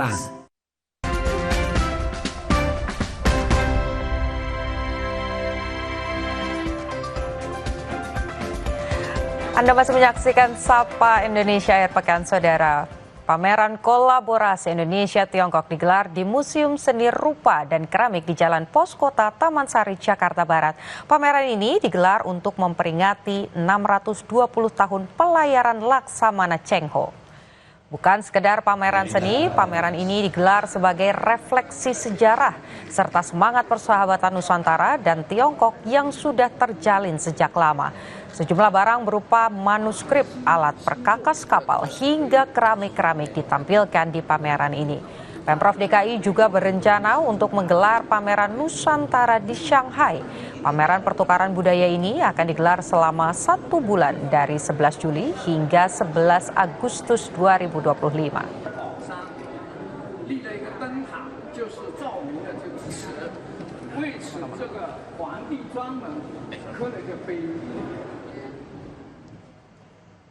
Saudara. Anda masih menyaksikan Sapa Indonesia Akhir Pekan, Saudara. Pameran kolaborasi Indonesia-Tiongkok digelar di Museum Seni Rupa dan Keramik di Jalan Pos Kota Taman Sari, Jakarta Barat. Pameran ini digelar untuk memperingati 620 tahun pelayaran Laksamana Cheng Ho. Bukan sekedar pameran seni, pameran ini digelar sebagai refleksi sejarah serta semangat persahabatan Nusantara dan Tiongkok yang sudah terjalin sejak lama. Sejumlah barang berupa manuskrip, alat perkakas kapal hingga keramik-keramik ditampilkan di pameran ini. Pemprov DKI juga berencana untuk menggelar pameran Nusantara di Shanghai. Pameran pertukaran budaya ini akan digelar selama 1 bulan dari 11 Juli hingga 11 Agustus 2025.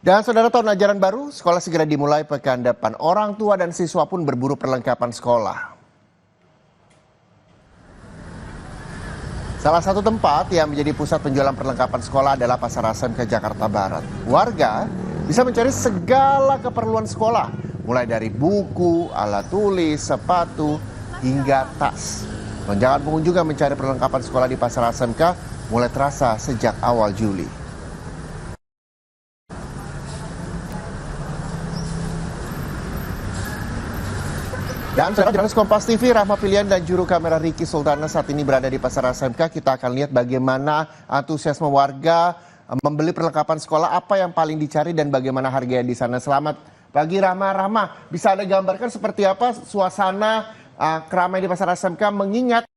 Dan saudara, tahun ajaran baru, sekolah segera dimulai pekan depan. Orang tua dan siswa pun berburu perlengkapan sekolah. Salah satu tempat yang menjadi pusat penjualan perlengkapan sekolah adalah Pasar SMK Jakarta Barat. Warga bisa mencari segala keperluan sekolah, mulai dari buku, alat tulis, sepatu, hingga tas. Lonjakan pengunjung yang mencari perlengkapan sekolah di Pasar SMK mulai terasa sejak awal Juli. Dan jurnalis Kompas TV Rahma Pilihan dan juru kamera Ricky Sultana saat ini berada di Pasar SMK. Kita akan lihat bagaimana antusiasme warga membeli perlengkapan sekolah, apa yang paling dicari dan bagaimana harganya di sana. Selamat pagi Rahma. Rahma, bisa Anda gambarkan seperti apa suasana keramaian di Pasar SMK mengingat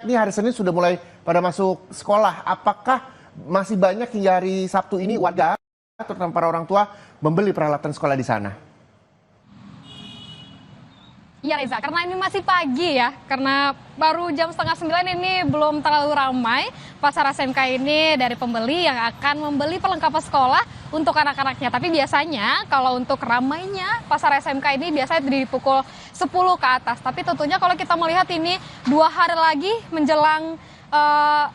ini hari Senin sudah mulai pada masuk sekolah. Apakah masih banyak hingga hari Sabtu ini warga, terutama para orang tua, membeli peralatan sekolah di sana? Iya Reza, karena ini masih pagi ya, karena baru jam 8:30 ini belum terlalu ramai. Pasar SMK ini dari pembeli yang akan membeli perlengkapan sekolah untuk anak-anaknya. Tapi biasanya kalau untuk ramainya Pasar SMK ini biasanya di pukul 10 ke atas. Tapi tentunya kalau kita melihat ini 2 hari lagi menjelang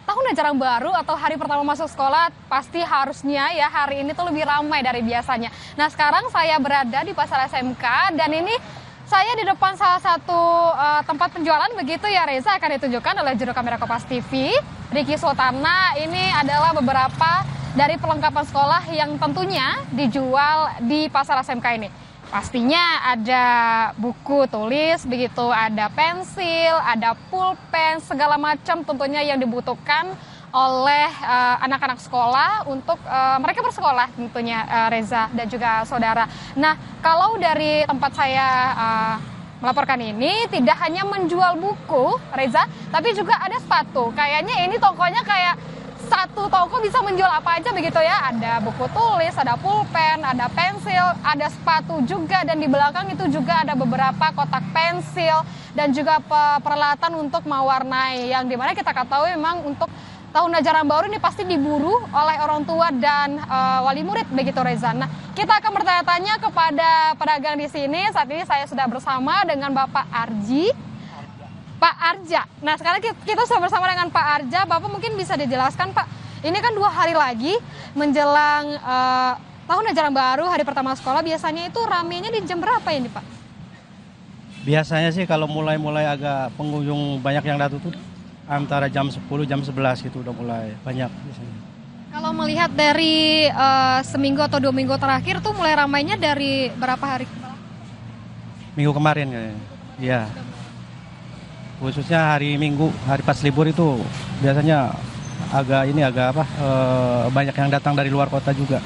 tahun ajaran baru atau hari pertama masuk sekolah, pasti harusnya ya hari ini tuh lebih ramai dari biasanya. Nah sekarang saya berada di Pasar SMK dan ini saya di depan salah satu tempat penjualan begitu ya Reza, akan ditunjukkan oleh juru kamera Kompas TV, Ricky Sultana. Ini adalah beberapa dari perlengkapan sekolah yang tentunya dijual di Pasar SMK ini. Pastinya ada buku tulis, begitu ada pensil, ada pulpen, segala macam tentunya yang dibutuhkan oleh anak-anak sekolah untuk mereka bersekolah tentunya Reza dan juga saudara. Nah kalau dari tempat saya melaporkan ini tidak hanya menjual buku Reza, tapi juga ada sepatu. Kayaknya ini tokonya kayak satu toko bisa menjual apa aja begitu ya. Ada buku tulis, ada pulpen, ada pensil, ada sepatu juga. Dan di belakang itu juga ada beberapa kotak pensil dan juga peralatan untuk mewarnai. Yang dimana kita ketahui memang untuk tahun ajaran baru ini pasti diburu oleh orang tua dan wali murid begitu Reza. Nah, kita akan bertanya-tanya kepada pedagang di sini. Saat ini saya sudah bersama dengan Bapak Arji. Pak Arja. Nah, sekarang kita sudah bersama dengan Pak Arja. Bapak mungkin bisa dijelaskan, Pak. Ini kan 2 hari lagi menjelang tahun ajaran baru, hari pertama sekolah. Biasanya itu ramenya di jam berapa ini, Pak? Biasanya sih kalau mulai agak pengunjung banyak yang datang tuh antara jam 10, jam 11 gitu udah mulai banyak biasanya. Kalau melihat dari seminggu atau 2 minggu terakhir tuh mulai ramainya dari berapa hari? Minggu kemarin kayaknya. Iya. Khususnya hari Minggu, hari pas libur itu biasanya banyak yang datang dari luar kota juga.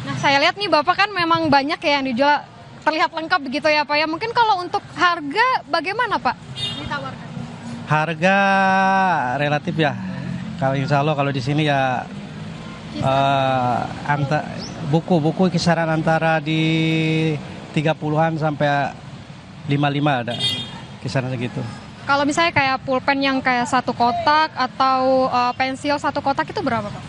Nah, saya lihat nih Bapak kan memang banyak ya yang dijual, terlihat lengkap begitu ya Pak ya. Mungkin kalau untuk harga bagaimana Pak ditawarkan? Harga relatif ya. Kalau insya Allah kalau di sini ya buku kisaran antara di 30-an sampai 55 ada kisaran segitu. Kalau misalnya kayak pulpen yang kayak 1 kotak atau pensil 1 kotak itu berapa Pak?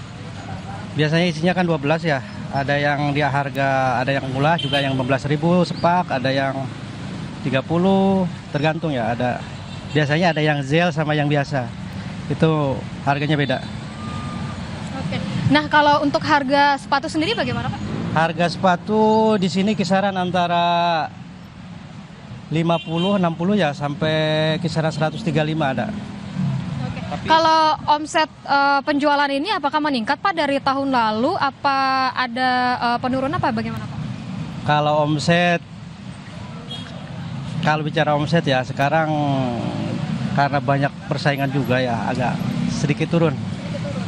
Biasanya isinya kan 12 ya. Ada yang dia harga, ada yang murah juga yang 15.000 sepak, ada yang 30 tergantung ya, ada biasanya ada yang zel sama yang biasa. Itu harganya beda. Oke. Nah, kalau untuk harga sepatu sendiri bagaimana, Pak? Harga sepatu di sini kisaran antara 50, 60 ya sampai kisaran 135 ada. Oke. Kalau omset penjualan ini apakah meningkat, Pak, dari tahun lalu? Apa ada penurunan apa bagaimana, Pak? Kalau omset, kalau bicara omset ya sekarang karena banyak persaingan juga ya agak sedikit turun.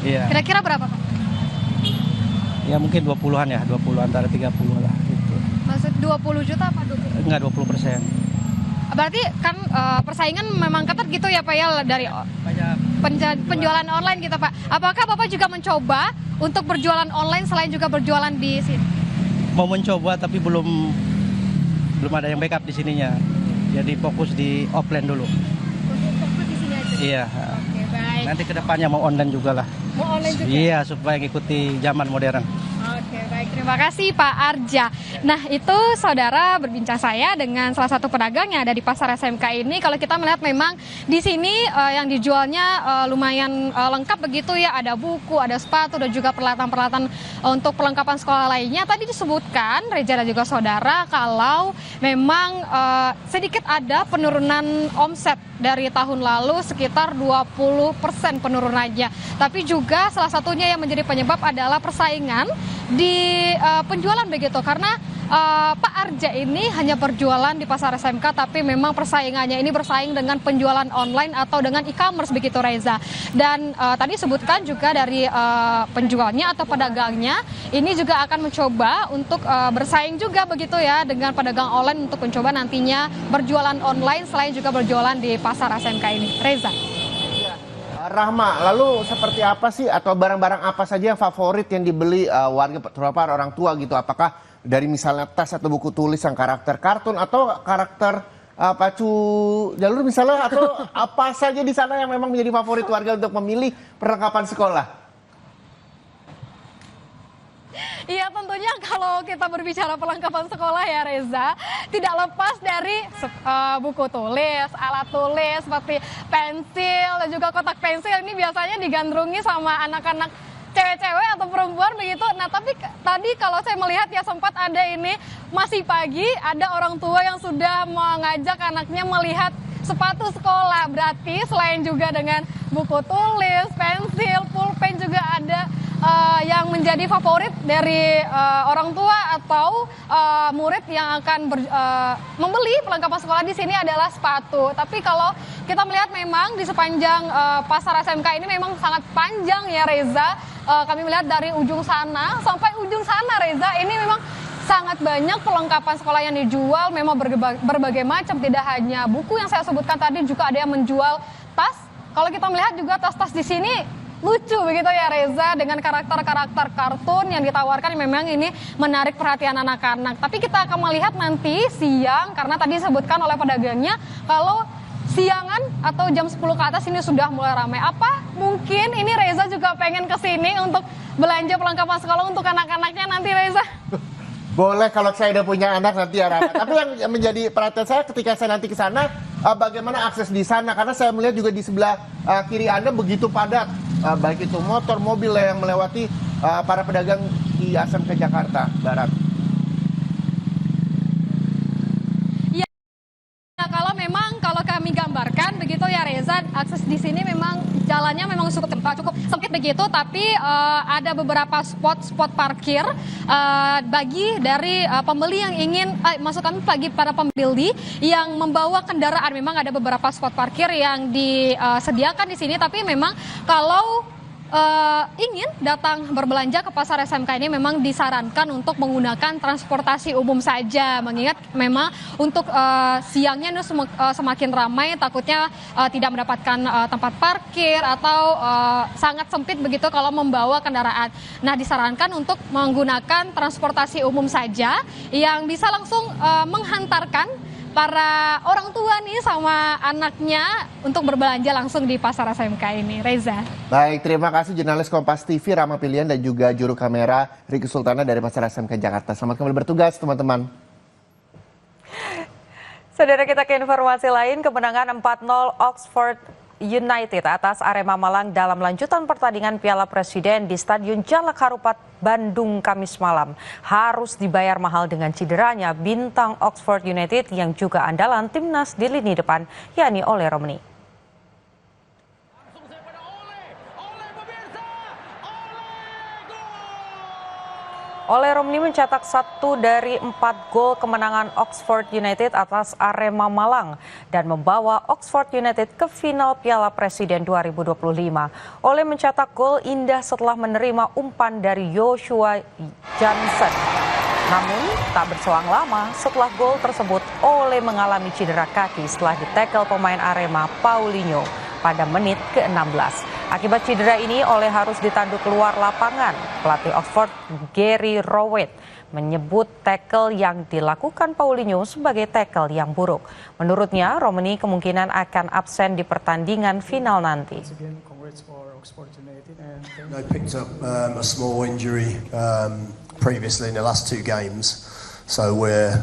Iya. Kira-kira berapa, Pak? Ya mungkin 20-an ya, 20 antara 30 lah gitu. Maksud 20 juta apa 20? Enggak 20%. Berarti kan persaingan memang ketat gitu ya, Pak, ya, dari Banyak. penjualan online gitu, Pak. Apakah Bapak juga mencoba untuk berjualan online selain juga berjualan di sini? Mau mencoba tapi belum ada yang backup di sininya. Jadi fokus di offline dulu. Fokus di sini aja. Iya. Oke, baik. Nanti kedepannya mau online juga lah. Mau online juga? Iya, supaya ngikuti zaman modern. Oke, baik. Terima kasih Pak Arja. Nah, itu saudara berbincang saya dengan salah satu pedagang yang ada di Pasar SMK ini. Kalau kita melihat memang di sini yang dijualnya lumayan lengkap begitu ya. Ada buku, ada sepatu, dan juga peralatan-peralatan untuk perlengkapan sekolah lainnya. Tadi disebutkan, Reza dan juga saudara, kalau memang sedikit ada penurunan omset dari tahun lalu sekitar 20% penurunannya. Tapi juga salah satunya yang menjadi penyebab adalah persaingan di penjualan begitu, karena Pak Arja ini hanya berjualan di Pasar SMK, tapi memang persaingannya ini bersaing dengan penjualan online atau dengan e-commerce begitu, Reza. Dan tadi sebutkan juga dari penjualnya atau pedagangnya ini juga akan mencoba untuk bersaing juga begitu ya dengan pedagang online untuk mencoba nantinya berjualan online selain juga berjualan di Pasar SMK ini. Reza. Rahma, lalu seperti apa sih atau barang-barang apa saja yang favorit yang dibeli warga, terutama orang tua gitu? Apakah dari misalnya tas atau buku tulis yang karakter kartun atau karakter pacu jalur misalnya, atau apa saja di sana yang memang menjadi favorit warga untuk memilih perlengkapan sekolah? Iya, tentunya kalau kita berbicara perlengkapan sekolah ya Reza, tidak lepas dari buku tulis, alat tulis seperti pensil dan juga kotak pensil. Ini biasanya digandrungi sama anak-anak cewek-cewek atau perempuan begitu. Nah, tapi tadi kalau saya melihat ya sempat ada ini, masih pagi ada orang tua yang sudah mengajak anaknya melihat sepatu sekolah. Berarti selain juga dengan buku tulis, pensil, pulpen, juga ada yang menjadi favorit dari orang tua atau murid yang akan membeli perlengkapan sekolah di sini adalah sepatu. Tapi kalau kita melihat memang di sepanjang Pasar SMK ini memang sangat panjang ya Reza. Kami melihat dari ujung sana sampai ujung sana Reza, ini memang sangat banyak perlengkapan sekolah yang dijual, memang berbagai macam, tidak hanya buku yang saya sebutkan tadi, juga ada yang menjual tas. Kalau kita melihat juga tas-tas di sini lucu begitu ya Reza, dengan karakter-karakter kartun yang ditawarkan, memang ini menarik perhatian anak-anak. Tapi kita akan melihat nanti siang, karena tadi disebutkan oleh pedagangnya kalau siangan atau jam 10 ke atas ini sudah mulai ramai. Apa mungkin ini Reza juga pengen ke sini untuk belanja perlengkapan sekolah untuk anak-anaknya nanti, Reza? Boleh kalau saya udah punya anak nanti ya Rama. Tapi yang menjadi perhatian saya ketika saya nanti ke sana, bagaimana akses di sana? Karena saya melihat juga di sebelah kiri Anda begitu padat, baik itu motor, mobil yang melewati para pedagang di SMK Jakarta Barat. Ya, kalau kami gambarkan begitu ya Reza, akses di sini memang jalannya memang cukup sempit begitu, tapi ada beberapa spot parkir bagi dari pembeli yang ingin, maksud kami bagi para pembeli yang membawa kendaraan. Memang ada beberapa spot parkir yang disediakan di sini, tapi memang kalau ingin datang berbelanja ke Pasar SMK ini memang disarankan untuk menggunakan transportasi umum saja, mengingat memang untuk siangnya ini semakin ramai, takutnya tidak mendapatkan tempat parkir atau sangat sempit begitu kalau membawa kendaraan. Nah, disarankan untuk menggunakan transportasi umum saja yang bisa langsung menghantarkan para orang tua nih sama anaknya untuk berbelanja langsung di Pasar SMK ini. Reza. Baik, terima kasih jurnalis Kompas TV Rahma Pilihan dan juga juru kamera Ricky Sultana dari Pasar SMK Jakarta. Selamat kembali bertugas teman-teman. Saudara, kita ke informasi lain, kemenangan 4-0 Oxford United atas Arema Malang dalam lanjutan pertandingan Piala Presiden di Stadion Jalak Harupat, Bandung Kamis malam harus dibayar mahal dengan cederanya bintang Oxford United yang juga andalan timnas di lini depan, yakni Ole Romeni. Ole Romeni mencetak 1 dari 4 gol kemenangan Oxford United atas Arema Malang dan membawa Oxford United ke final Piala Presiden 2025. Ole mencetak gol indah setelah menerima umpan dari Joshua Johnson. Namun tak berselang lama setelah gol tersebut, Ole mengalami cedera kaki setelah ditekel pemain Arema Paulinho pada menit ke-16. Akibat cedera ini, Ole harus ditandu keluar lapangan. Pelatih Oxford, Gary Rowett, menyebut tackle yang dilakukan Paulinho sebagai tackle yang buruk. Menurutnya, Romeni kemungkinan akan absen di pertandingan final nanti. I picked up a small injury previously in the last 2 games, so we're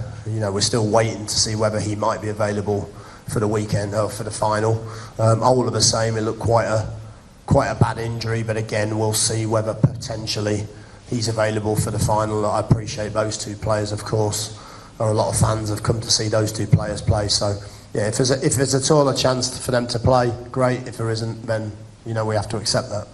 still waiting to see whether he might be available for the weekend or for the final. All of the same, it looked quite a bad injury, but again, we'll see whether potentially he's available for the final. I appreciate those 2 players, of course. A lot of fans have come to see those 2 players play. So, yeah, if there's at all a chance for them to play, great. If there isn't, then we have to accept that.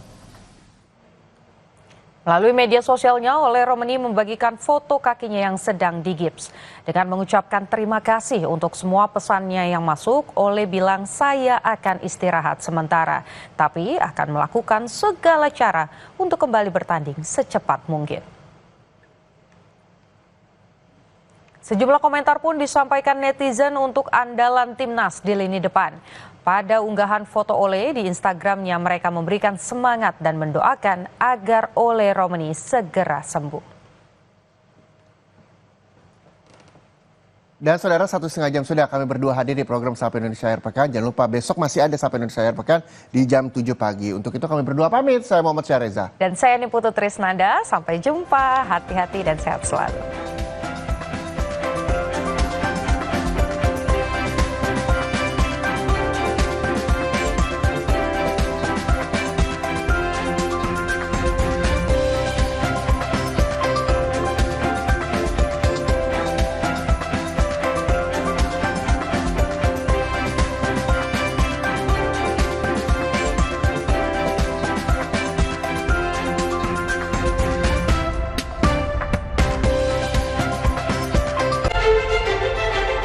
Melalui media sosialnya, Ole Romeni membagikan foto kakinya yang sedang digips. Dengan mengucapkan terima kasih untuk semua pesannya yang masuk, Ole bilang, "Saya akan istirahat sementara, tapi akan melakukan segala cara untuk kembali bertanding secepat mungkin." Sejumlah komentar pun disampaikan netizen untuk andalan timnas di lini depan. Pada unggahan foto Ole di Instagramnya, mereka memberikan semangat dan mendoakan agar Ole Romeni segera sembuh. Dan saudara, 1,5 jam sudah kami berdua hadir di program Sapa Indonesia Akhir Pekan. Jangan lupa besok masih ada Sapa Indonesia Akhir Pekan di jam 7 pagi. Untuk itu kami berdua pamit. Saya Muhammad Syareza. Dan saya Niputu Trisnanda. Sampai jumpa. Hati-hati dan sehat selalu.